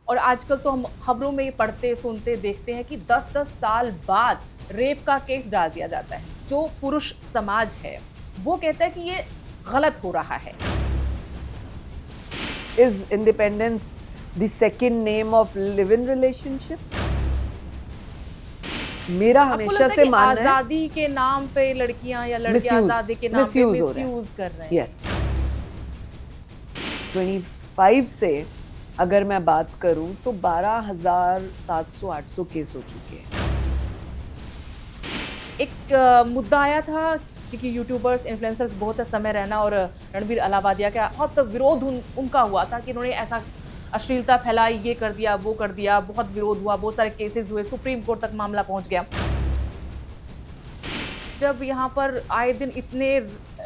और आजकल तो हम खबरों में ये पढ़ते सुनते देखते हैं कि 10-10 साल बाद रेप का केस डाल दिया जाता है। जो पुरुष समाज है वो कहता है कि ये गलत हो रहा है। Is independence the second name of live-in relationship? मेरा आपको हमेशा लगता है से कि मानना है आजादी के नाम पे लड़कियां या लड़के मिसयूज आजादी के नाम पे मिसयूज हो रहा मिसयूज कर रहे है। हैं? यस 25 से अगर मैं बात करूं तो 12,700-800 केस हो चुके हैं। एक मुद्दा आया था क्योंकि यूट्यूबर्स इन्फ्लुएंसर्स बहुत समय रहना और रणबीर अलाहाबादिया का बहुत विरोध उनका हुआ था कि उन्होंने ऐसा अश्लीलता फैलाई, ये कर दिया वो कर दिया, बहुत विरोध हुआ, बहुत सारे केसेस हुए, सुप्रीम कोर्ट तक मामला पहुंच गया। जब यहाँ पर आए दिन इतने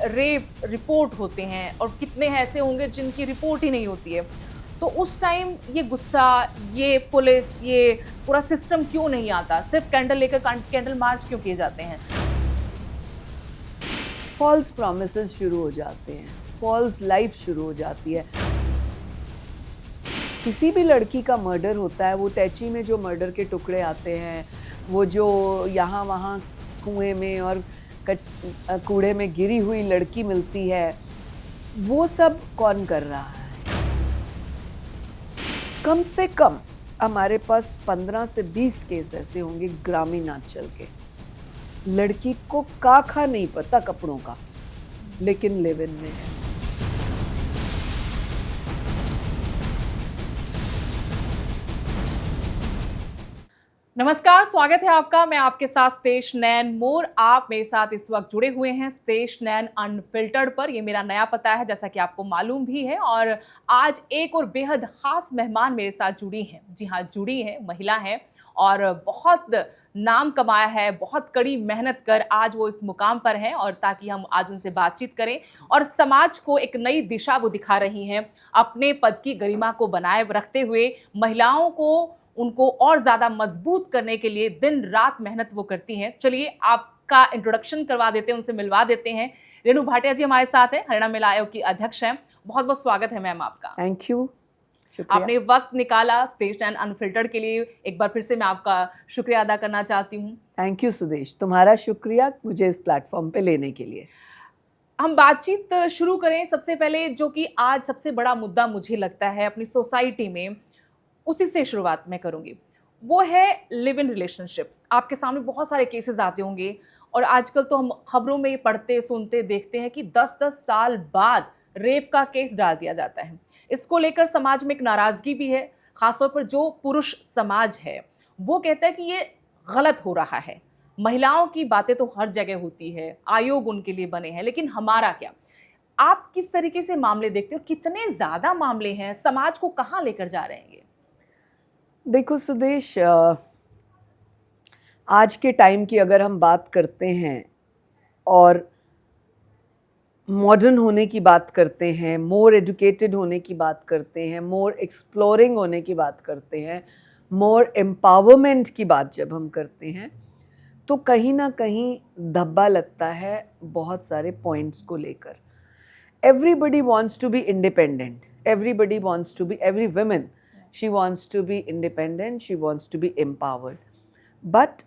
रेप रिपोर्ट होते हैं और कितने ऐसे होंगे जिनकी रिपोर्ट ही नहीं होती है, तो उस टाइम ये गुस्सा, ये पुलिस, ये पूरा सिस्टम क्यों नहीं आता? सिर्फ कैंडल लेकर कैंडल मार्च क्यों किए जाते हैं? फॉल्स प्रॉमिसेस शुरू हो जाते हैं, फॉल्स लाइफ शुरू हो जाती है। किसी भी लड़की का मर्डर होता है, वो टैची में जो मर्डर के टुकड़े आते हैं, वो जो यहाँ वहाँ कुएं में और कूड़े में गिरी हुई लड़की मिलती है, वो सब कौन कर रहा है? कम से कम हमारे पास 15 से 20 केस ऐसे होंगे ग्रामीणांचल के। लड़की को काखा नहीं पता कपड़ों का, लेकिन लिव इन में है। नमस्कार, स्वागत है आपका। मैं आपके साथ स्तेश नैन मोर। आप मेरे साथ इस वक्त जुड़े हुए हैं स्तेश नैन अनफिल्टर्ड पर। ये मेरा नया पता है, जैसा कि आपको मालूम भी है। और आज एक और बेहद खास मेहमान मेरे साथ जुड़ी हैं। जी हाँ, जुड़ी हैं, महिला हैं और बहुत नाम कमाया है, बहुत कड़ी मेहनत कर आज वो इस मुकाम पर हैं। और ताकि हम आज उनसे बातचीत करें और समाज को एक नई दिशा वो दिखा रही हैं, अपने पद की गरिमा को बनाए रखते हुए महिलाओं को उनको और ज्यादा मजबूत करने के लिए दिन रात मेहनत वो करती हैं। चलिए आपका इंट्रोडक्शन करवा देते हैं, उनसे मिलवा देते हैं। रेणु भाटिया जी हमारे साथ हैं, हरियाणा महिला आयोग की अध्यक्ष हैं। बहुत बहुत स्वागत है मैम आपका। थैंक यू, शुक्रिया। आपने वक्त निकाला स्टेज एंड अनफिल्टर्ड के लिए, एक बार फिर से मैं आपका शुक्रिया अदा करना चाहती हूँ। थैंक यू सुदेश, तुम्हारा शुक्रिया मुझे इस प्लेटफॉर्म पे लेने के लिए। हम बातचीत शुरू करें। सबसे पहले जो कि आज सबसे बड़ा मुद्दा मुझे लगता है अपनी सोसाइटी में, उसी से शुरुआत मैं करूंगी, वो है लिव इन रिलेशनशिप। आपके सामने बहुत सारे केसेस आते होंगे और आजकल तो हम खबरों में पढ़ते सुनते देखते हैं कि 10-10 साल बाद रेप का केस डाल दिया जाता है। इसको लेकर समाज में एक नाराजगी भी है, खासतौर पर जो पुरुष समाज है वो कहता है कि ये गलत हो रहा है। महिलाओं की बातें तो हर जगह होती है, आयोग उनके लिए बने हैं, लेकिन हमारा क्या? आप किस तरीके से मामले देखते हो? कितने ज्यादा मामले हैं? समाज को कहाँ लेकर जा रहे हैं ये? देखो सुदेश, आज के टाइम की अगर हम बात करते हैं और मॉडर्न होने की बात करते हैं, मोर एजुकेटेड होने की बात करते हैं, मोर एक्सप्लोरिंग होने की बात करते हैं, मोर एम्पावरमेंट की बात जब हम करते हैं, तो कहीं ना कहीं धब्बा लगता है बहुत सारे पॉइंट्स को लेकर। Everybody wants to be independent, everybody wants to be, every women, she wants to be independent, she wants to be empowered. But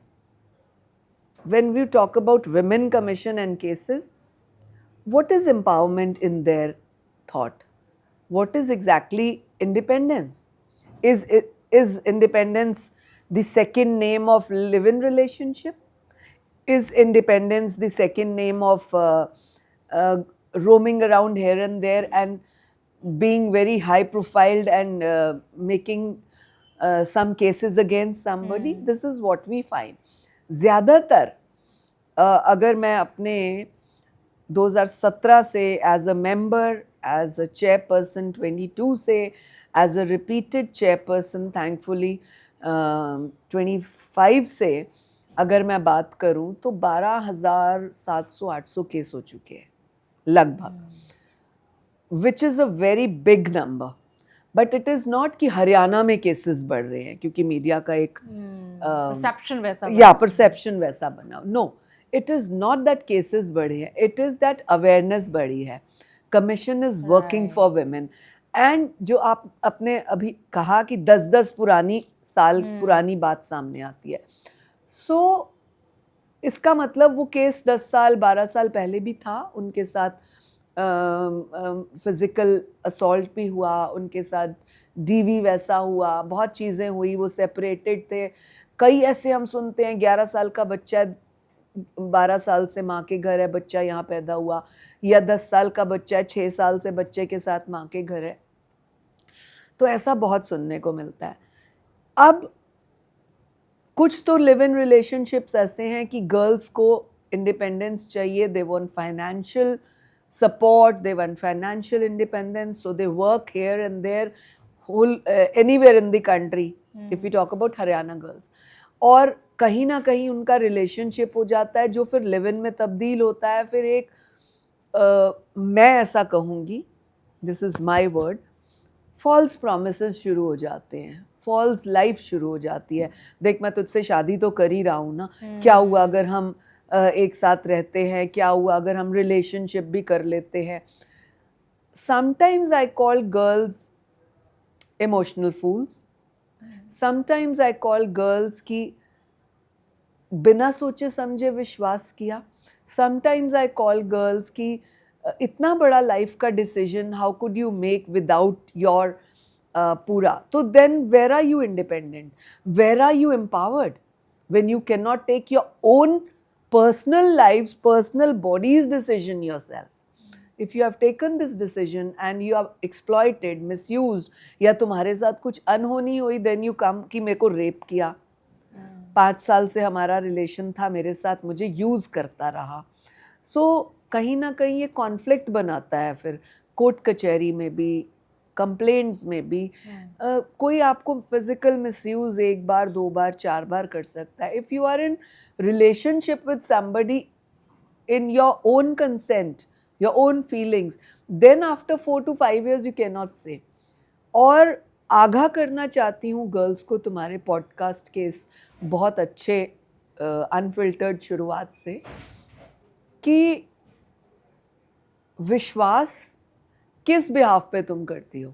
when we talk about women commission and cases, what is empowerment in their thought? What is exactly independence? Is independence the second name of live-in relationship? Is independence the second name of roaming around here and there and being very high profiled and making some cases against somebody? This is what we find. ज़्यादातर अगर मैं अपने 2017 से as a member, as a chairperson, 22 से as a repeated chairperson, thankfully 25 से अगर मैं बात करूं तो 12,700-800 केस हो चुके हैं लगभग, which is a very big number. But it is not कि हरियाणा में केसेस बढ़ रहे हैं क्योंकि मीडिया का एक परसेप्शन वैसा बना। No, it is not that cases बढ़े हैं, इट इज़ दैट अवेयरनेस बढ़ी है। Commission is working for women and जो आप अपने अभी कहा कि 10-10 साल पुरानी बात सामने आती है, सो इसका मतलब वो केस 10 साल 12 साल पहले भी था, उनके साथ फिजिकल असॉल्ट भी हुआ, उनके साथ डीवी वैसा हुआ, बहुत चीज़ें हुई, वो सेपरेटेड थे। कई ऐसे हम सुनते हैं 11 साल का बच्चा 12 साल से माँ के घर है, बच्चा यहाँ पैदा हुआ, या 10 साल का बच्चा है 6 साल से बच्चे के साथ माँ के घर है। तो ऐसा बहुत सुनने को मिलता है। अब कुछ तो लिव इन रिलेशनशिप्स ऐसे हैं कि गर्ल्स को इंडिपेंडेंस चाहिए, they want financial support, they want financial independence, so they work here and there, whole anywhere in the country, if we talk about Haryana girls. और कहीं ना कहीं उनका रिलेशनशिप हो जाता है जो फिर लिव इन में तब्दील होता है, फिर एक मैं ऐसा कहूँगी, this is my word, false promises शुरू हो जाते हैं, फॉल्स लाइफ शुरू हो जाती है। देख मैं तुझसे शादी तो कर ही रहा हूँ ना, क्या हुआ अगर हम एक साथ रहते हैं, क्या हुआ अगर हम रिलेशनशिप भी कर लेते हैं। Sometimes I call girls emotional fools, sometimes I call girls की बिना सोचे समझे विश्वास किया, समटाइम्स आई कॉल गर्ल्स की इतना बड़ा लाइफ का decision how could you make without your पूरा। तो then where are you independent, where are you empowered when you cannot take your own personal lives, personal body's decision yourself? If you have taken this decision and you have exploited, misused, या तुम्हारे साथ कुछ अनहोनी हुई, then you come कि मेरे को rape किया, 5 साल से हमारा रिलेशन था, मेरे साथ मुझे यूज करता रहा। सो कहीं ना कहीं ये कॉन्फ्लिक्ट बनाता है फिर कोर्ट कचहरी में भी, कंप्लेंट्स में भी। कोई आपको फिजिकल मिसयूज 1 बार 2 बार 4 बार कर सकता है। If you are in relationship with somebody in your own consent, your own feelings, then after 4 to 5 years you can not say. और आगाह करना चाहती हूँ गर्ल्स को तुम्हारे पॉडकास्ट के इस बहुत अच्छे अनफिल्टर्ड शुरुआत से, कि विश्वास किस बिहाफ पे तुम करती हो।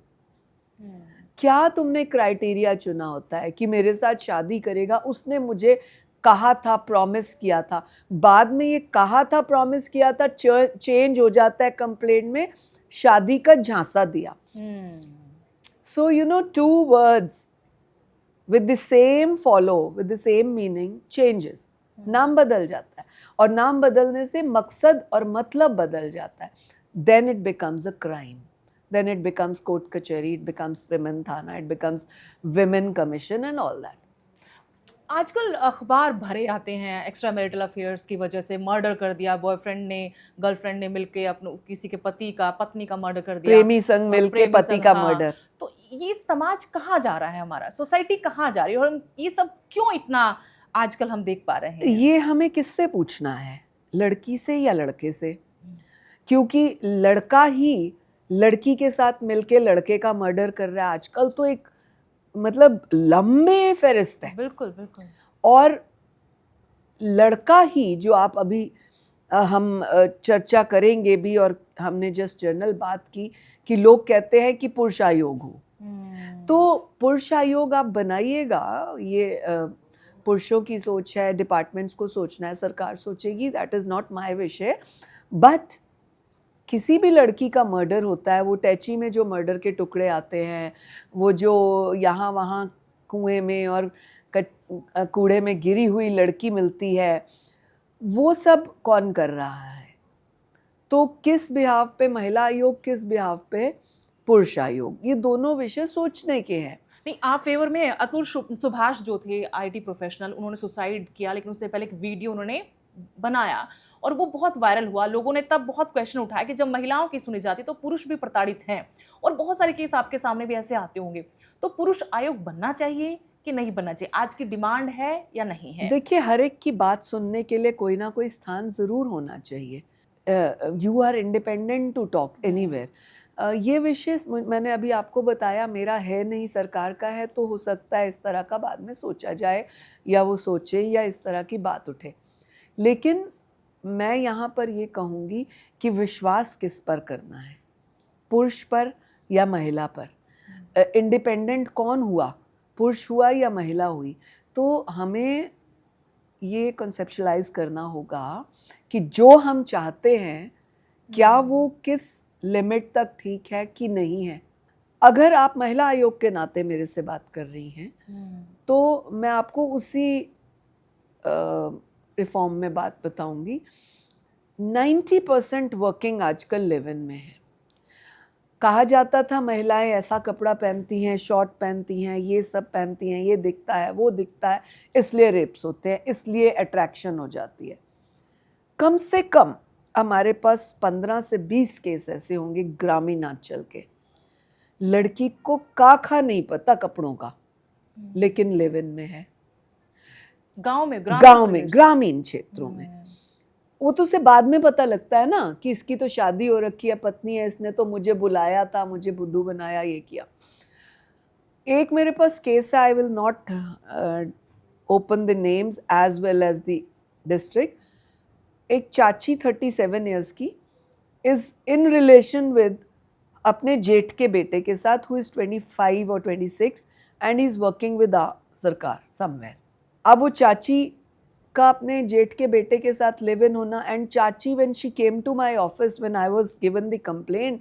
क्या तुमने क्राइटेरिया चुना होता है कि मेरे साथ शादी करेगा, उसने मुझे कहा था, प्रॉमिस किया था, बाद में ये कहा था, प्रॉमिस किया था चेंज हो जाता है कंप्लेंट में, शादी का झांसा दिया। So you know, 2 words with the same follow, with the same meaning changes, नाम बदल जाता है, और नाम बदलने से मकसद और मतलब बदल जाता है। Then it becomes a crime. Then it becomes court kacheri, it becomes women thana, it becomes women commission and all that. आजकल अखबार भरे आते हैं एक्स्ट्रा मैरिटल अफेयर्स की वजह से, मर्डर कर दिया बॉयफ्रेंड ने, गर्लफ्रेंड ने मिलके अपने किसी के पत्नी का मर्डर कर दिया, प्रेमी संग मिलके पति का मर्डर। तो ये समाज कहाँ जा रहा है, हमारा सोसाइटी कहाँ जा रही है, और ये सब क्यों इतना आजकल हम देख पा रहे हैं? ये हमें किससे पूछना है, लड़की से या लड़के से? क्योंकि लड़का ही लड़की के साथ मिलके लड़के का मर्डर कर रहा है आजकल, तो एक मतलब लंबे फहरिस्त है। बिल्कुल बिल्कुल। और लड़का ही, जो आप अभी हम चर्चा करेंगे भी, और हमने जस्ट जनरल बात की कि लोग कहते हैं कि पुरुषायोग हो, तो पुरुषायोग आप बनाइएगा, ये पुरुषों की सोच है, डिपार्टमेंट्स को सोचना है, सरकार सोचेगी, दैट इज़ नॉट माय विषय। बट किसी भी लड़की का मर्डर होता है, वो टैची में जो मर्डर के टुकड़े आते हैं, वो जो यहाँ वहाँ कुएं में और कूड़े में गिरी हुई लड़की मिलती है, वो सब कौन कर रहा है? तो किस बिहाफ पे महिला आयोग, किस बिहाफ पे पुरुष आयोग? ये दोनों विषय सोचने के हैं। नहीं, आप फेवर में अतुल सुभाष जो थे IT प्रोफेशनल, उन्होंने सुसाइड किया, लेकिन उससे पहले एक वीडियो उन्होंने बनाया और वो बहुत वायरल हुआ। लोगों ने तब बहुत क्वेश्चन उठाया कि जब महिलाओं की सुनी जाती तो पुरुष भी प्रताड़ित हैं, और बहुत सारे केस आपके सामने भी ऐसे आते होंगे। तो पुरुष आयोग बनना चाहिए कि नहीं बनना चाहिए? आज की डिमांड है या नहीं है? देखिए, हर एक की बात सुनने के लिए कोई ना कोई स्थान जरूर होना चाहिए। You are independent to talk anywhere. ये विषय मैंने अभी आपको बताया, मेरा है नहीं, सरकार का है, तो हो सकता है इस तरह का बाद में सोचा जाए, या वो सोचे, या इस तरह की बात उठे। लेकिन मैं यहाँ पर ये कहूँगी कि विश्वास किस पर करना है, पुरुष पर या महिला पर। इंडिपेंडेंट कौन हुआ, पुरुष हुआ या महिला हुई। तो हमें ये कॉन्सेप्चुलाइज करना होगा कि जो हम चाहते हैं क्या वो किस लिमिट तक ठीक है कि नहीं है। अगर आप महिला आयोग के नाते मेरे से बात कर रही हैं तो मैं आपको उसी रिफॉर्म में बात बताऊंगी। 90% वर्किंग आजकल लिव इन में है। कहा जाता था महिलाएं ऐसा कपड़ा पहनती हैं, शॉर्ट पहनती हैं, ये सब पहनती हैं, ये दिखता है, वो दिखता है, इसलिए रेप्स होते हैं, इसलिए अट्रैक्शन हो जाती है। कम से कम हमारे पास 15 से 20 केस ऐसे होंगे ग्रामीणांचल के। लड़की को काखा नहीं पता कपड़ों का, लेकिन लिव इन में है। गांव में ग्रामीण क्षेत्रों में वो तो उसे बाद में पता लगता है ना कि इसकी तो शादी हो रखी है, पत्नी है, इसने तो मुझे बुलाया था, मुझे बुद्धू बनाया, ये किया। एक मेरे पास केस है, I will not open the names as well as the district. एक चाची 37 ईयर्स की इज इन रिलेशन विद अपने जेठ के बेटे के साथ, हु इज 25 और 26 एंड इज वर्किंग विद सरकार समवेयर। अब वो चाची का अपने जेठ के बेटे के साथ लिव इन होना, एंड चाची when she came to my office when I was given the complaint,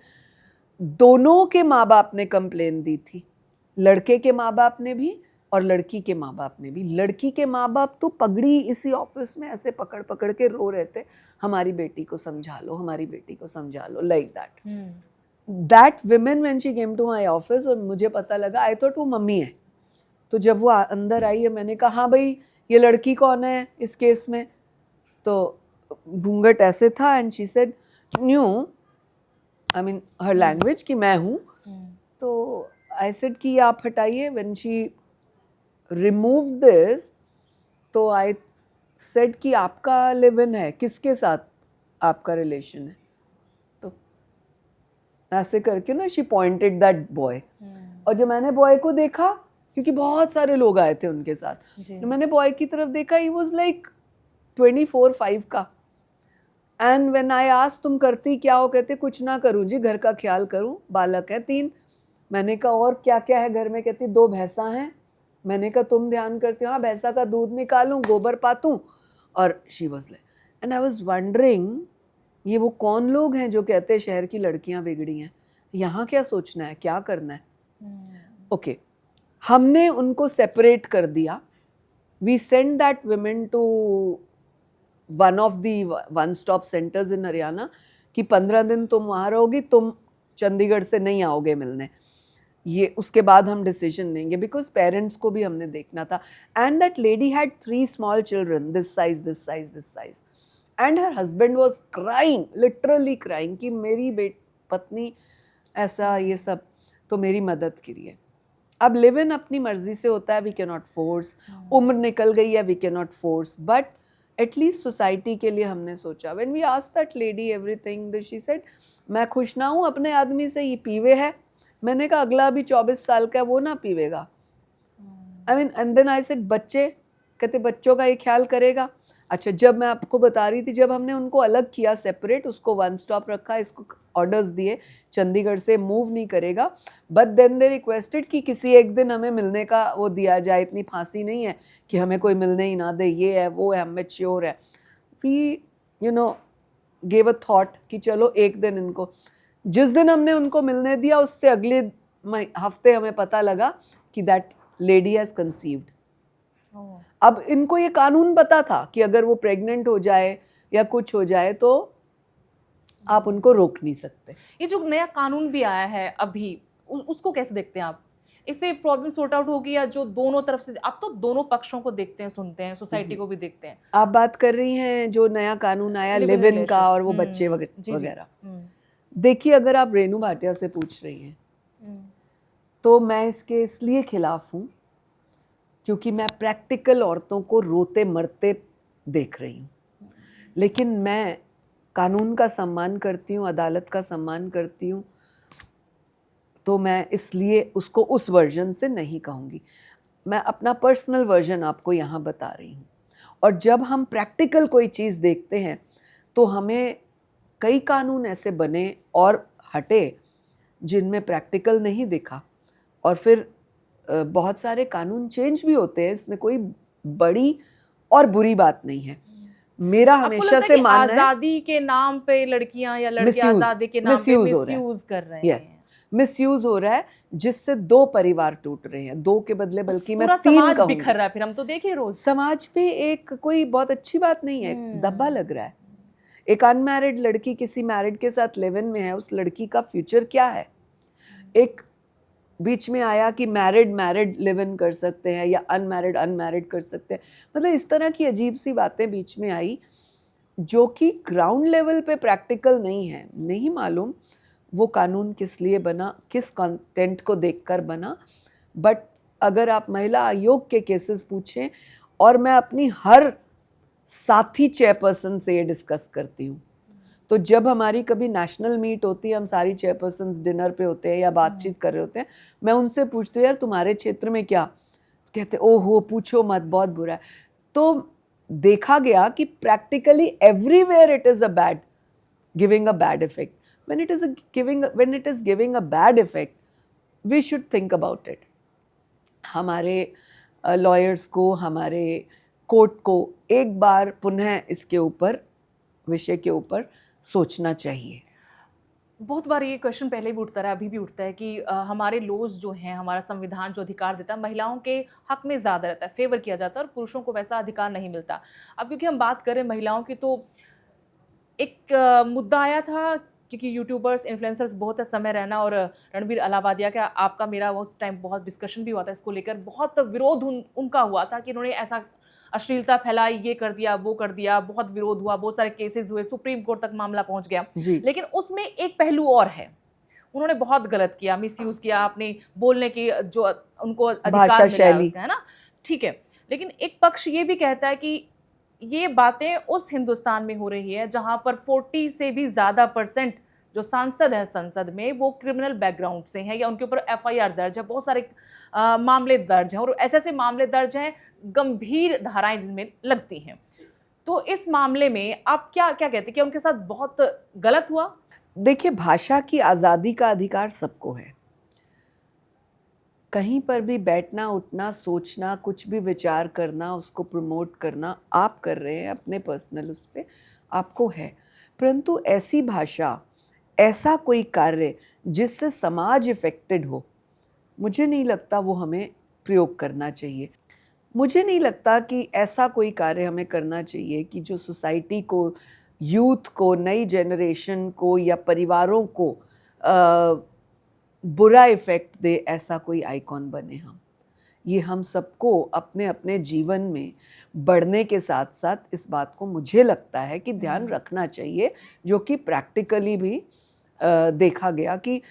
दोनों के माँ बाप ने कंप्लेन दी थी, लड़के के माँ बाप ने भी और लड़की के माँ बाप ने भी। लड़की के माँ बाप तो पगड़ी इसी ऑफिस में ऐसे पकड़ पकड़ के रो रहे थे, हमारी बेटी को समझा लो, हमारी बेटी को समझा लो, like that women when she came to my office, और मुझे पता लगा, आई थॉट वो मम्मी है। तो जब वो अंदर आई है, मैंने कहा हाँ भाई ये लड़की कौन है इस केस में, तो घूंघट ऐसे था, and she said new, I mean her language, कि मैं हूँ। तो आई सेड कि आप हटाइए। व्हेन शी रिमूव दिस, तो आई सेड कि आपका लिव इन है, किसके साथ आपका रिलेशन है। तो ऐसे करके ना शी पॉइंटेड दैट बॉय, और जब मैंने बॉय को देखा, क्योंकि बहुत सारे लोग आए थे उनके साथ, जब मैंने बॉय की तरफ देखा, ही वाज लाइक 24-5 का। एंड व्हेन आई आस्क्ड तुम करती क्या हो, कहते कुछ ना करूं जी, घर का ख्याल करूं, बालक है 3। मैंने कहा और क्या क्या है घर में, कहती 2 भैंसा हैं। मैंने कहा तुम ध्यान करती हो, हाँ भैंसा का दूध निकालूं, गोबर पातूं, और she was like, and I was wondering ये वो कौन लोग हैं जो कहते हैं शहर की लड़कियां बिगड़ी हैं, यहाँ क्या सोचना है, क्या करना है। ओके, हमने उनको सेपरेट कर दिया। We send that women to one of the one stop centres in Haryana कि 15 दिन तुम वहाँ रहोगी, तुम चंडीगढ़ से नहीं आओगे मिलने। ये उसके बाद हम डिसीजन लेंगे, बिकॉज पेरेंट्स को भी हमने देखना था। And that lady had 3 small children, this size, this size, this size, and her husband was crying, literally crying, कि मेरी पत्नी ऐसा ये सब, तो मेरी मदद करिए। अब लिव इन अपनी मर्जी से होता है, वी कैन नॉट फोर्स, उम्र निकल गई है, we can not force, but at least society के लिए हमने सोचा। When we asked that lady everything, she said मैं खुश ना हूँ अपने आदमी से, ये पीवे है। मैंने कहा अगला अभी 24 साल का है, वो ना पीवेगा। I mean, and then I said बच्चे, कहते बच्चों का ये ख्याल करेगा। अच्छा, जब मैं आपको बता रही थी, जब हमने उनको अलग किया सेपरेट, उसको वन स्टॉप रखा, इसको ऑर्डर्स दिए चंडीगढ़ से मूव नहीं करेगा, बट देन दे रिक्वेस्टेड कि किसी एक दिन हमें मिलने का वो दिया जाए, इतनी फांसी नहीं है कि हमें कोई मिलने ही ना दे, ये है वो है, हम मैच्योर है। वी गिव अ थॉट कि चलो एक दिन इनको, जिस दिन हमने उनको मिलने दिया उससे अगले हफ्ते हमें पता लगा कि दैट लेडी हैज कंसीव्ड। अब इनको ये कानून पता था कि अगर वो प्रेग्नेंट हो जाए या कुछ हो जाए तो आप उनको रोक नहीं सकते। ये जो नया कानून भी आया है अभी, उसको कैसे देखते हैं आप? इससे प्रॉब्लम सॉर्ट आउट होगी, या जो दोनों तरफ से, आप तो दोनों पक्षों को देखते हैं, सुनते हैं, सोसाइटी को भी देखते हैं। आप बात कर रही हैं जो नया कानून आया लिव इन का, और वो बच्चे वगैरह। देखिए, अगर आप रेणु भाटिया से पूछ रही हैं तो मैं इसके इसलिए खिलाफ हूँ क्योंकि मैं प्रैक्टिकल औरतों को रोते मरते देख रही हूँ। लेकिन मैं कानून का सम्मान करती हूँ, अदालत का सम्मान करती हूँ, तो मैं इसलिए उसको उस वर्जन से नहीं कहूँगी। मैं अपना पर्सनल वर्जन आपको यहाँ बता रही हूँ। और जब हम प्रैक्टिकल कोई चीज़ देखते हैं तो हमें कई कानून ऐसे बने और हटे जिनमें प्रैक्टिकल नहीं दिखा, और फिर बहुत सारे कानून चेंज भी होते हैं, इसमें कोई बड़ी और बुरी बात नहीं है। मेरा आपको हमेशा लगता है से कि मानना है आजादी के नाम पे लड़कियां या लड़के मिसयूज आजादी के नाम पे मिसयूज हो रहा है। मिसयूज कर रहे यस, हैं? मिसयूज हो रहा है, जिससे 2 परिवार टूट रहे हैं, 2 के बदले बल्कि मैं पूरा 3 समाज कहूंगी। बिखर रहा है, फिर हम तो देखिए रोज। समाज पे एक कोई बहुत अच्छी बात नहीं है, दब्बा लग रहा है। एक अनमैरिड लड़की किसी मैरिड के साथ लिव इन में है, उस लड़की का फ्यूचर क्या है? एक बीच में आया कि मैरिड मैरिड लिव इन कर सकते हैं या अनमैरिड अनमैरिड कर सकते हैं, मतलब इस तरह की अजीब सी बातें बीच में आई जो कि ग्राउंड लेवल पे प्रैक्टिकल नहीं है। नहीं मालूम वो कानून किस लिए बना, किस कंटेंट को देखकर बना, बट अगर आप महिला आयोग के केसेस पूछें, और मैं अपनी हर साथी चेयरपर्सन से ये डिस्कस करती हूँ, तो जब हमारी कभी नेशनल मीट होती है, हम सारी चेयरपर्सन्स डिनर पे होते हैं या बातचीत कर रहे होते हैं, मैं उनसे पूछती हूँ यार तुम्हारे क्षेत्र में क्या, कहते ओहो पूछो मत बहुत बुरा है। तो देखा गया कि practically everywhere it is a bad, giving a bad effect. when it is giving a bad effect, we should think about it. हमारे लॉयर्स को, हमारे कोर्ट को एक बार पुनः इसके ऊपर, विषय के ऊपर सोचना चाहिए। बहुत बार ये क्वेश्चन पहले भी उठता रहा, अभी भी उठता है कि हमारे लॉज जो हैं, हमारा संविधान जो अधिकार देता है, महिलाओं के हक में ज़्यादा रहता है, फेवर किया जाता है, और पुरुषों को वैसा अधिकार नहीं मिलता। अब क्योंकि हम बात करें महिलाओं की, तो एक मुद्दा आया था, क्योंकि यूट्यूबर्स इन्फ्लुएंसर्स बहुत समय रहना, और रणबीर अलाहाबादिया का आपका मेरा उस टाइम बहुत डिस्कशन भी हुआ था इसको लेकर, बहुत विरोध उनका हुआ था कि उन्होंने ऐसा अश्लीलता फैलाई, ये कर दिया वो कर दिया, बहुत विरोध हुआ, बहुत सारे केसेस हुए, सुप्रीम कोर्ट तक मामला पहुंच गया। लेकिन उसमें एक पहलू और है, उन्होंने बहुत गलत किया, मिसयूज किया अपने बोलने की जो उनको अधिकार मिला है उसका, है ना, ठीक है। लेकिन एक पक्ष ये भी कहता है कि ये बातें उस हिंदुस्तान में हो रही है जहां पर 40 से भी ज्यादा % जो सांसद हैं संसद में वो क्रिमिनल बैकग्राउंड से हैं, या उनके ऊपर FIR दर्ज है, बहुत सारे मामले दर्ज हैं, और ऐसे ऐसे मामले दर्ज हैं, गंभीर धाराएं जिनमें लगती हैं। तो इस मामले में आप क्या क्या कहते हैं कि उनके साथ बहुत गलत हुआ? देखिए, भाषा की आज़ादी का अधिकार सबको है। कहीं पर भी बैठना, उठना, सोचना, कुछ भी विचार करना, उसको प्रमोट करना आप कर रहे हैं अपने पर्सनल उस पे, आपको है। परंतु ऐसी भाषा, ऐसा कोई कार्य जिससे समाज इफेक्टेड हो, मुझे नहीं लगता वो हमें प्रयोग करना चाहिए। मुझे नहीं लगता कि ऐसा कोई कार्य हमें करना चाहिए कि जो सोसाइटी को, यूथ को, नई जनरेशन को या परिवारों को बुरा इफेक्ट दे, ऐसा कोई आइकॉन बने हम। ये हम सबको अपने अपने जीवन में बढ़ने के साथ साथ इस बात को मुझे लगता है कि ध्यान रखना चाहिए, जो कि प्रैक्टिकली भी देखा गया कि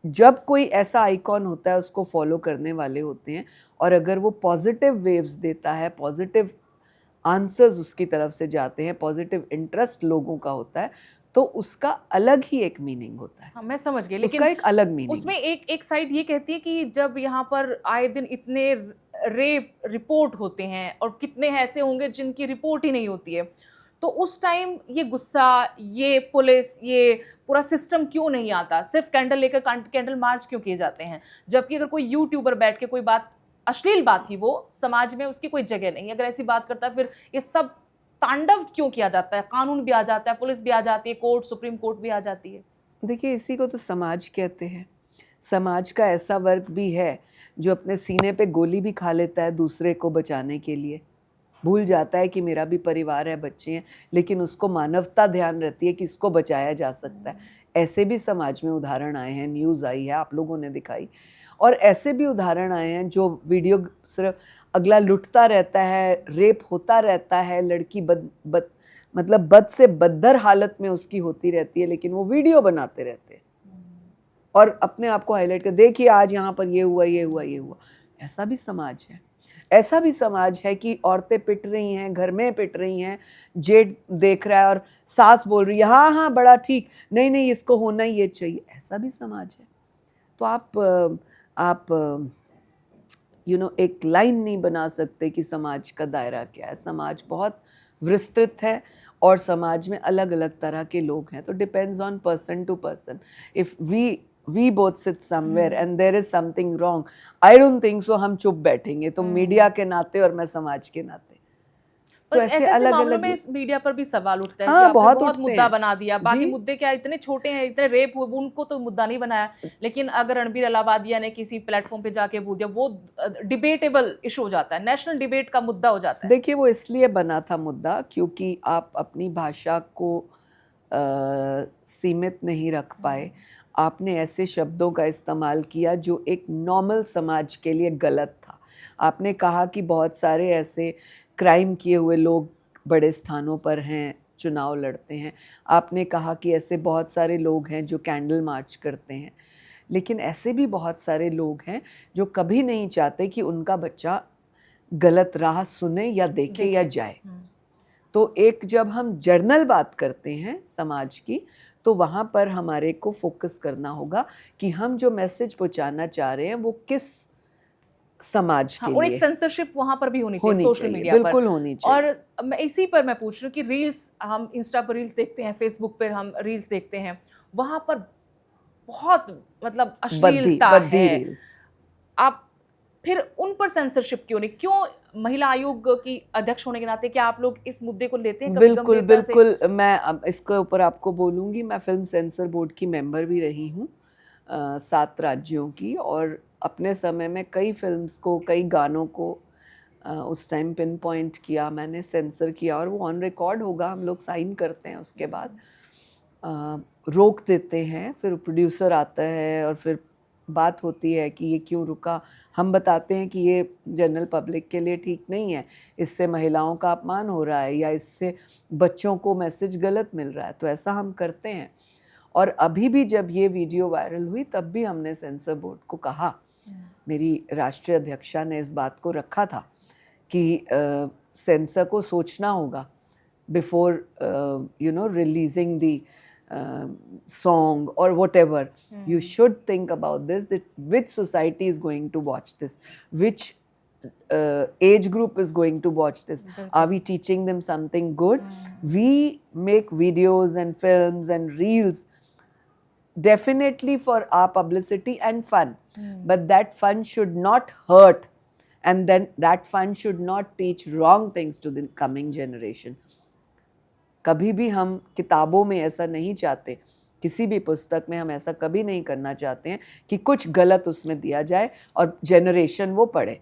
जब कोई ऐसा आइकॉन होता है उसको फॉलो करने वाले होते हैं, और अगर वो पॉजिटिव वेव्स देता है, पॉजिटिव आंसर्स उसकी तरफ से जाते हैं, पॉजिटिव इंटरेस्ट लोगों का होता है, तो उसका अलग ही एक मीनिंग होता है। हाँ, मैं समझ गई, लेकिन उसका एक अलग मीनिंग उसमें एक साइड ये कहती है कि जब यहाँ पर आए दिन इतने रेप रिपोर्ट होते हैं, और कितने ऐसे होंगे जिनकी रिपोर्ट ही नहीं होती है, तो उस टाइम ये गुस्सा, ये पुलिस, ये पूरा सिस्टम क्यों नहीं आता? सिर्फ कैंडल लेकर कैंडल मार्च क्यों किए जाते हैं? जबकि अगर कोई यूट्यूबर बैठ के कोई बात, अश्लील बात थी, वो समाज में उसकी कोई जगह नहीं, अगर ऐसी बात करता है, फिर ये सब तांडव क्यों किया जाता है? कानून भी आ जाता है, पुलिस भी आ जाती है, कोर्ट, सुप्रीम कोर्ट भी आ जाती है। देखिए, इसी को तो समाज कहते हैं। समाज का ऐसा वर्ग भी है जो अपने सीने पे गोली भी खा लेता है दूसरे को बचाने के लिए, भूल जाता है कि मेरा भी परिवार है, बच्चे हैं, लेकिन उसको मानवता ध्यान रहती है कि इसको बचाया जा सकता है। ऐसे भी समाज में उदाहरण आए हैं, न्यूज़ आई है, आप लोगों ने दिखाई, और ऐसे भी उदाहरण आए हैं जो वीडियो सिर्फ अगला लुटता रहता है, रेप होता रहता है, लड़की मतलब बद से बदतर हालत में उसकी होती रहती है, लेकिन वो वीडियो बनाते रहते हैं और अपने आप को हाईलाइट कर, देखिए आज यहाँ पर ये हुआ, ये हुआ, ये हुआ। ऐसा भी समाज है। ऐसा भी समाज है कि औरतें पिट रही हैं, घर में पिट रही हैं, जेठ देख रहा है और सास बोल रही है हाँ हाँ बड़ा ठीक, नहीं नहीं इसको होना ही ये चाहिए। ऐसा भी समाज है। तो आप एक लाइन नहीं बना सकते कि समाज का दायरा क्या है। समाज बहुत विस्तृत है और समाज में अलग अलग तरह के लोग हैं, तो depends on person to person. If we we both sit somewhere and there is something wrong, I don't think so हम चुप बैठेंगे, तो मीडिया के नाते और मैं समाज के नाते, पर तो ऐसे ऐसे अलग मामलों अलग में इस मीडिया पर भी सवाल उठता है कि हाँ आपने बहुत बहुत उठते मुद्दा हैं बना दिया, बाकी जी। मुद्दे क्या इतने छोटे हैं, इतने रेप हुए, उनको तो मुद्दा नहीं बनाया, लेकिन अगर रणबीर अलाहाबादिया ने किसी प्लेटफॉर्म पे जाके बोल दिया, वो डिबेटेबल इशू हो जाता है, नेशनल डिबेट का मुद्दा हो जाता है। देखिए वो इसलिए बना था मुद्दा क्योंकि आप अपनी भाषा को सीमित नहीं रख पाए, आपने ऐसे शब्दों का इस्तेमाल किया जो एक नॉर्मल समाज के लिए गलत था। आपने कहा कि बहुत सारे ऐसे क्राइम किए हुए लोग बड़े स्थानों पर हैं, चुनाव लड़ते हैं। आपने कहा कि ऐसे बहुत सारे लोग हैं जो कैंडल मार्च करते हैं, लेकिन ऐसे भी बहुत सारे लोग हैं जो कभी नहीं चाहते कि उनका बच्चा गलत राह सुने या देखे या जाए। तो एक जब हम जर्नल बात करते हैं समाज की, तो वहाँ पर हमारे को फोकस करना होगा कि हम जो मैसेज पहुँचाना चाह रहे हैं वो किस समाज के और एक लिए सेंसरशिप वहां पर भी होनी चाहिए सोशल मीडिया पर, बिल्कुल होनी चाहिए। और मैं इसी पर मैं पूछ रही हूँ कि रील्स, हम इंस्टा पर रील्स देखते हैं, फेसबुक पर हम रील्स देखते हैं, वहां पर बहुत मतलब अश्लीलता बद्दी है, रील्स। आप फिर उन पर सेंसरशिप क्यों नहीं? क्यों महिला आयोग की अध्यक्ष होने के नाते क्या आप लोग इस मुद्दे को लेते हैं कभी बिल्कुल गंभीरता से? बिल्कुल, मैं अब इसके ऊपर आपको बोलूँगी, मैं फिल्म सेंसर बोर्ड की मेंबर भी रही हूँ 7 राज्यों की, और अपने समय में कई फिल्म्स को, कई गानों को उस टाइम पिन पॉइंट किया, मैंने सेंसर किया, और वो ऑन रिकॉर्ड होगा, हम लोग साइन करते हैं, उसके बाद रोक देते हैं, फिर प्रोड्यूसर आता है और फिर बात होती है कि ये क्यों रुका। हम बताते हैं कि ये जनरल पब्लिक के लिए ठीक नहीं है, इससे महिलाओं का अपमान हो रहा है या इससे बच्चों को मैसेज गलत मिल रहा है, तो ऐसा हम करते हैं। और अभी भी जब ये वीडियो वायरल हुई तब भी हमने सेंसर बोर्ड को कहा, मेरी राष्ट्रीय अध्यक्षा ने इस बात को रखा था कि सेंसर को सोचना होगा before releasing the song or whatever. You should think about this, that which society is going to watch this, which age group is going to watch this. Are we teaching them something good? We make videos and films and reels definitely for our publicity and fun, but that fun should not hurt, and then that fun should not teach wrong things to the coming generation. कभी भी हम किताबों में ऐसा नहीं चाहते, किसी भी पुस्तक में हम ऐसा कभी नहीं करना चाहते हैं कि कुछ गलत उसमें दिया जाए और जनरेशन वो पढ़े,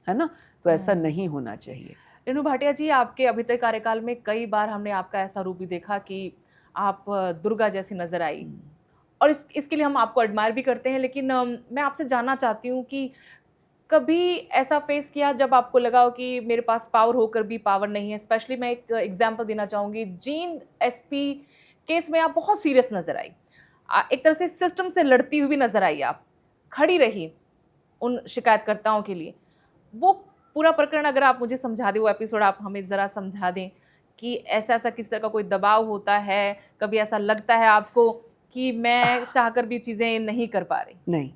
है ना? तो ऐसा नहीं होना चाहिए। रेणु भाटिया जी, आपके अभी तक कार्यकाल में कई बार हमने आपका ऐसा रूप भी देखा कि आप दुर्गा जैसी नजर आई, और इसके लिए हम आपको एडमायर भी करते हैं, लेकिन मैं आपसे जानना चाहती हूँ कि कभी ऐसा फेस किया जब आपको लगा हो कि मेरे पास पावर होकर भी पावर नहीं है? स्पेशली मैं एक एग्जांपल देना चाहूंगी, जींद एसपी केस में आप बहुत सीरियस नजर आई, एक तरह से सिस्टम से लड़ती हुई भी नजर आई, आप खड़ी रही उन शिकायतकर्ताओं के लिए। वो पूरा प्रकरण अगर आप मुझे समझा दें, वो एपिसोड आप हमें जरा समझा दें कि ऐसा ऐसा किस तरह का कोई दबाव होता है, कभी ऐसा लगता है आपको कि मैं चाहकर भी चीजें नहीं कर पा रही? नहीं,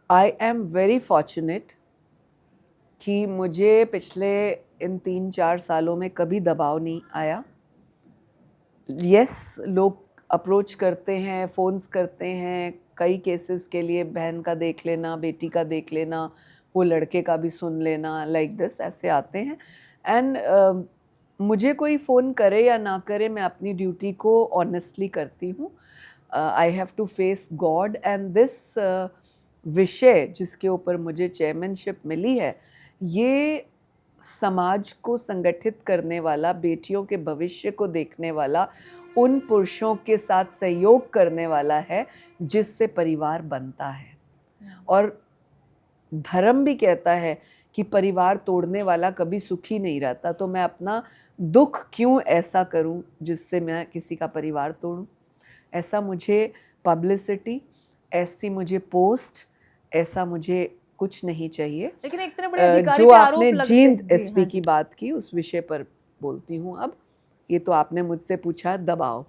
आई एम वेरी फॉर्चुनेट कि मुझे पिछले इन 3-4 सालों में कभी दबाव नहीं आया। यस, लोग अप्रोच करते हैं, फ़ोन्स करते हैं, कई केसेस के लिए बहन का देख लेना, बेटी का देख लेना, वो लड़के का भी सुन लेना, लाइक दिस ऐसे आते हैं। एंड मुझे कोई फ़ोन करे या ना करे, मैं अपनी ड्यूटी को ऑनेस्टली करती हूँ। I have to face God, and this विषय जिसके ऊपर मुझे चेयरमैनशिप मिली है, ये समाज को संगठित करने वाला, बेटियों के भविष्य को देखने वाला, उन पुरुषों के साथ सहयोग करने वाला है जिससे परिवार बनता है। और धर्म भी कहता है कि परिवार तोड़ने वाला कभी सुखी नहीं रहता, तो मैं अपना दुख क्यों ऐसा करूं जिससे मैं किसी का परिवार तोड़ूं? ऐसा मुझे पब्लिसिटी, ऐसी मुझे पोस्ट, ऐसा मुझे कुछ नहीं चाहिए। लेकिन एक तरह बड़े अधिकारी जो पे आपने आरोप जींद एसपी की बात की, उस विषय पर बोलती हूँ अब। ये तो आपने मुझसे पूछा दबाव,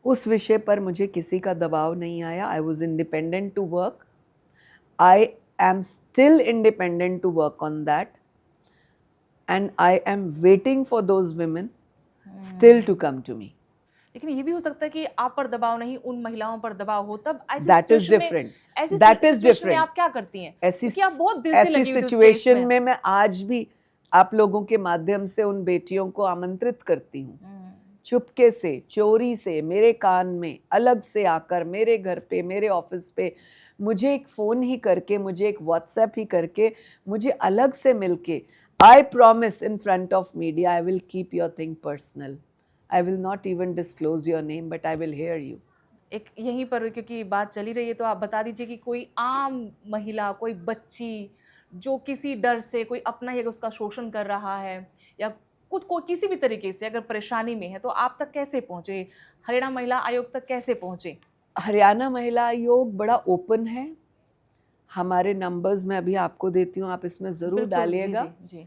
उस विषय पर मुझे किसी का दबाव नहीं आया। I was independent to work, I am still independent to work on that, and I am waiting for those women still to come to me. लेकिन ये भी हो सकता है कि आप पर दबाव नहीं, उन महिलाओं पर दबाव हो, तब ऐसी दैट इज सिचुएशन में डिफरेंट, ऐसी दैट इज सिचुएशन में डिफरेंट। आप क्या करती हैं? ऐसी क्योंकि आप बहुत दिल से ऐसी लगी हुई थी उस केस सिचुएशन में। में मैं आज भी आप लोगों के माध्यम से उन बेटियों को आमंत्रित करती हूँ, चुपके से, चोरी से, मेरे कान में अलग से आकर, मेरे घर पे, मेरे ऑफिस पे, मुझे एक फ़ोन ही करके, मुझे एक व्हाट्सएप ही करके, मुझे अलग से मिलके, I promise in front of media I will keep your thing personal, I will not even disclose your name but I will hair you. एक यहीं पर क्योंकि बात चली रही है तो आप बता दीजिए कि कोई आम महिला, कोई बच्ची जो किसी डर से कोई अपना ही अगर उसका शोषण कर रहा है या कुछ कोई किसी भी तरीके से अगर परेशानी में है तो आप तक कैसे पहुंचे? हरियाणा महिला आयोग तक कैसे पहुंचे? हरियाणा महिला आयोग बड़ा ओपन है, हमारे नंबर्स मैं अभी आपको देती हूँ, आप इसमें ज़रूर बिल्कुल, जी, डालिएगा। जी, जी।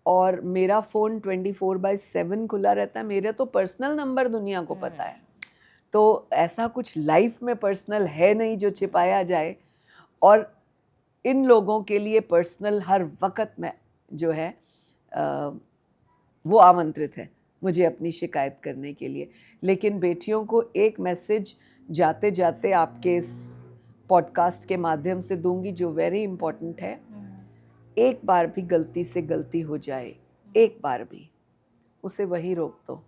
और मेरा फ़ोन 24/7 खुला रहता है, मेरे तो पर्सनल नंबर दुनिया को पता है, तो ऐसा कुछ लाइफ में पर्सनल है नहीं जो छिपाया जाए। और इन लोगों के लिए पर्सनल हर वक्त में जो है वो आमंत्रित है मुझे अपनी शिकायत करने के लिए। लेकिन बेटियों को एक मैसेज जाते जाते आपके इस पॉडकास्ट के माध्यम से दूंगी जो वेरी इम्पोर्टेंट है। एक बार भी गलती से गलती हो जाए, एक बार भी, उसे वही रोक दो,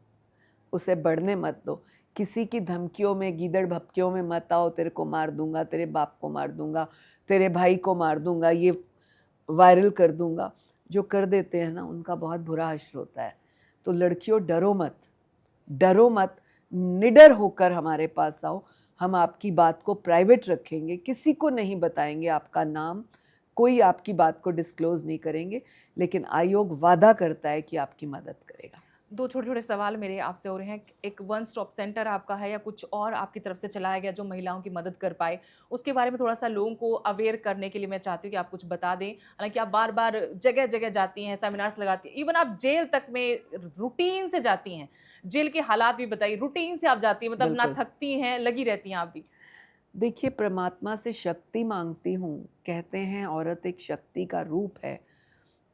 उसे बढ़ने मत दो। किसी की धमकियों में, गीदड़ भपकियों में मत आओ, तेरे को मार दूंगा, तेरे बाप को मार दूंगा, तेरे भाई को मार दूंगा, ये वायरल कर दूंगा। जो कर देते हैं ना उनका बहुत बुरा हश्र होता है। तो लड़कियों डरो मत, डरो मत, निडर होकर हमारे पास आओ, हम आपकी बात को प्राइवेट रखेंगे, किसी को नहीं बताएंगे आपका नाम, कोई आपकी बात को डिस्क्लोज नहीं करेंगे, लेकिन आयोग वादा करता है कि आपकी मदद करेगा। दो छोटे-छोटे सवाल मेरे आपसे हो रहे हैं। एक वन स्टॉप सेंटर आपका है या कुछ और आपकी तरफ से चलाया गया जो महिलाओं की मदद कर पाए? उसके बारे में थोड़ा-सा लोगों को अवेयर करने के लिए मैं चाहती हूँ कि आप कुछ बता दें। हालाँकि आप बार-बार जगह-जगह जाती हैं, सेमिनार्स लगाती हैं, इवन आप जेल तक में रूटीन से जाती हैं। जेल के हालात भी बताइए, रूटीन से आप जाती हैं मतलब ना बिल्कुल। थकती हैं, लगी रहती हैं आप भी। देखिए, परमात्मा से शक्ति मांगती हूँ, कहते हैं औरत एक शक्ति का रूप है।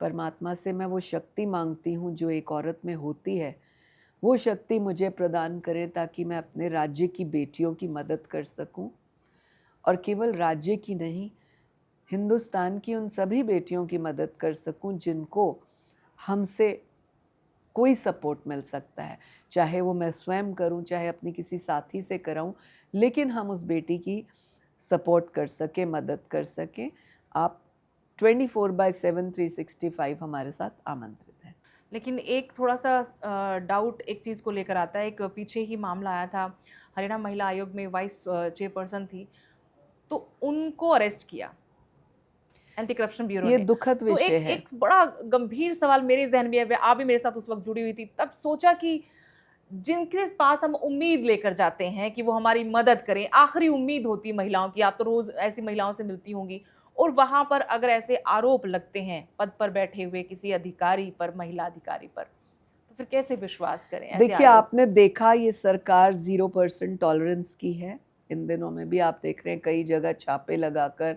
परमात्मा से मैं वो शक्ति मांगती हूँ जो एक औरत में होती है, वो शक्ति मुझे प्रदान करे ताकि मैं अपने राज्य की बेटियों की मदद कर सकूं। और केवल राज्य की नहीं, हिंदुस्तान की उन सभी बेटियों की मदद कर सकूं जिनको हमसे कोई सपोर्ट मिल सकता है, चाहे वो मैं स्वयं करूं, चाहे अपनी किसी साथी से कराऊं, लेकिन हम उस बेटी की सपोर्ट कर सकें, मदद कर सकें। आप 24/7 365 हमारे साथ आमंत्रित हैं। लेकिन एक थोड़ा-सा डाउट एक चीज़ को लेकर आता है। एक पीछे ही मामला आया था, हरियाणा महिला आयोग में वाइस चेयरपर्सन थी, तो उनको अरेस्ट किया एंटी करप्शन ब्यूरो ये ने। दुखद तो विषय एक है। एक बड़ा गंभीर सवाल मेरे ज़हन में है, आप भी मेरे साथ उस वक़्त जुड़ी हुई थी, तब सोचा कि जिनके पास हम उम्मीद लेकर जाते हैं कि वो हमारी मदद करें, आखिरी उम्मीद होती है महिलाओं की, आप तो रोज़ ऐसी महिलाओं से मिलती होंगी और वहाँ पर अगर ऐसे आरोप लगते हैं, पद पर बैठे हुए किसी अधिकारी पर, महिला अधिकारी पर, तो फिर कैसे विश्वास करें ऐसे देखिए, आरोप आपने देखा ये सरकार 0% टॉलरेंस की है। इन दिनों में भी आप देख रहे हैं कई जगह छापे लगाकर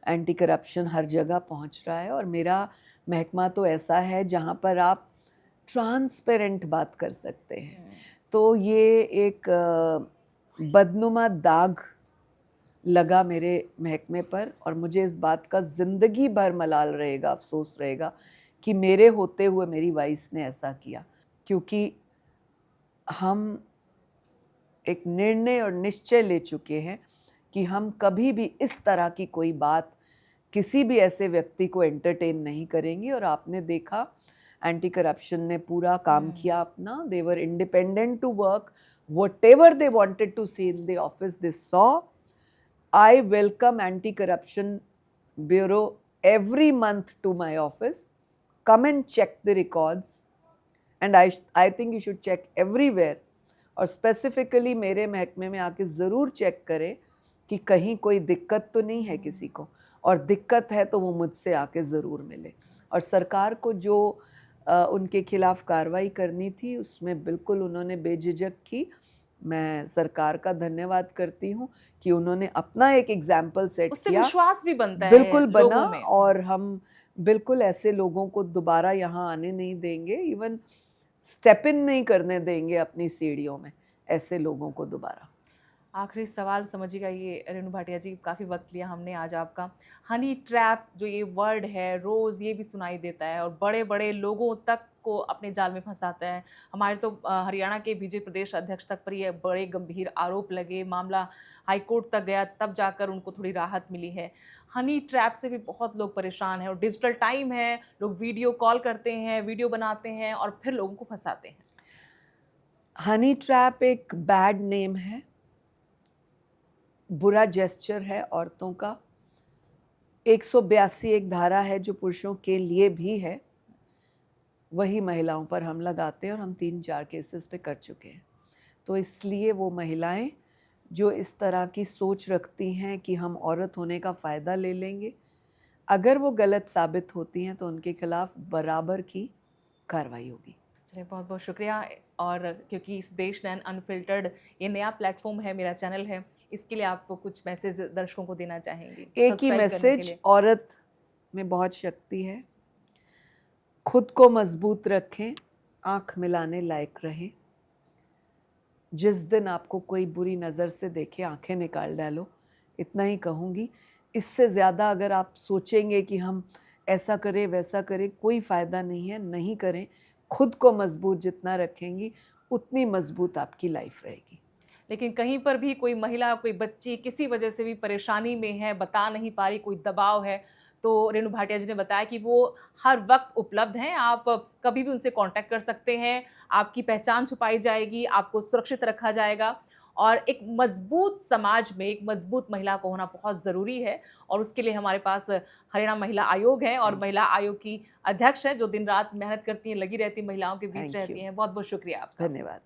एंटी करप्शन हर जगह पहुंच रहा है। और मेरा महकमा तो ऐसा है जहां पर आप ट्रांसपेरेंट बात कर सकते हैं। तो ये एक बदनुमा दाग लगा मेरे महकमे पर और मुझे इस बात का ज़िंदगी भर मलाल रहेगा, अफ़सोस रहेगा कि मेरे होते हुए मेरी वाइस ने ऐसा किया। क्योंकि हम एक निर्णय और निश्चय ले चुके हैं कि हम कभी भी इस तरह की कोई बात किसी भी ऐसे व्यक्ति को एंटरटेन नहीं करेंगे। और आपने देखा एंटी करप्शन ने पूरा काम किया अपना, they were independent to work, whatever they wanted to see in the office they saw. I welcome anti-corruption bureau every month to my office. Come and check the records and I think you should check everywhere. और specifically मेरे महकमे में आके ज़रूर check करें कि कहीं कोई दिक्कत तो नहीं है किसी को, और दिक्कत है तो वो मुझसे आके ज़रूर मिले। और सरकार को जो उनके खिलाफ कार्रवाई करनी थी उसमें बिल्कुल उन्होंने बेझिझक की। मैं सरकार का धन्यवाद करती हूँ कि उन्होंने अपना एक एग्जाम्पल सेट उससे किया, विश्वास भी बनता है बिल्कुल बना। लोगों में। और हम बिल्कुल ऐसे लोगों को दोबारा यहाँ आने नहीं देंगे, इवन स्टेप इन नहीं करने देंगे अपनी सीढ़ियों में। ऐसे लोगों को दोबारा। आखिरी सवाल समझिएगा ये रेणु भाटिया जी, काफ़ी वक्त लिया हमने आज आपका। हनी ट्रैप जो ये वर्ड है रोज़ ये भी सुनाई देता है और बड़े बड़े लोगों तक को अपने जाल में फंसाता है। हमारे तो हरियाणा के बीजेपी प्रदेश अध्यक्ष तक पर ये बड़े गंभीर आरोप लगे, मामला हाईकोर्ट तक गया, तब जाकर उनको थोड़ी राहत मिली है। हनी ट्रैप से भी बहुत लोग परेशान हैं और डिजिटल टाइम है, लोग वीडियो कॉल करते हैं, वीडियो बनाते हैं और फिर लोगों को फंसाते हैं। हनी ट्रैप एक बैड नेम है, बुरा जेस्चर है औरतों का। 182 एक धारा है जो पुरुषों के लिए भी है, वही महिलाओं पर हम लगाते हैं और हम 3-4 केसेस पे कर चुके हैं। तो इसलिए वो महिलाएं जो इस तरह की सोच रखती हैं कि हम औरत होने का फ़ायदा ले लेंगे, अगर वो गलत साबित होती हैं तो उनके खिलाफ बराबर की कार्रवाई होगी। चलिए बहुत बहुत शुक्रिया। और क्योंकि इस देश नैन अनफिल्टर्ड ये नया प्लेटफॉर्म है, मेरा चैनल है, इसके लिए आपको कुछ मैसेज दर्शकों को देना चाहेंगी? एक ही सब्सक्राइब करने के मैसेज, लिए। औरत में बहुत शक्ति है, खुद को मजबूत रखें, आंख मिलाने लायक रहें। जिस दिन आपको कोई बुरी नज़र से देखे आंखें निकाल डालो, इतना ही कहूँगी। इससे ज़्यादा अगर आप सोचेंगे कि हम ऐसा करें वैसा करें, कोई फ़ायदा नहीं है, नहीं करें। खुद को मजबूत जितना रखेंगी उतनी मजबूत आपकी लाइफ रहेगी। लेकिन कहीं पर भी कोई महिला, कोई बच्ची किसी वजह से भी परेशानी में है, बता नहीं पा रही, कोई दबाव है, तो रेणु भाटिया जी ने बताया कि वो हर वक्त उपलब्ध हैं, आप कभी भी उनसे कांटेक्ट कर सकते हैं, आपकी पहचान छुपाई जाएगी, आपको सुरक्षित रखा जाएगा। और एक मजबूत समाज में एक मजबूत महिला को होना बहुत ज़रूरी है और उसके लिए हमारे पास हरियाणा महिला आयोग है और महिला आयोग की अध्यक्ष है जो दिन रात मेहनत करती हैं, लगी रहती हैं, महिलाओं के बीच थैंक रहती यू। हैं। बहुत बहुत शुक्रिया आपका। धन्यवाद।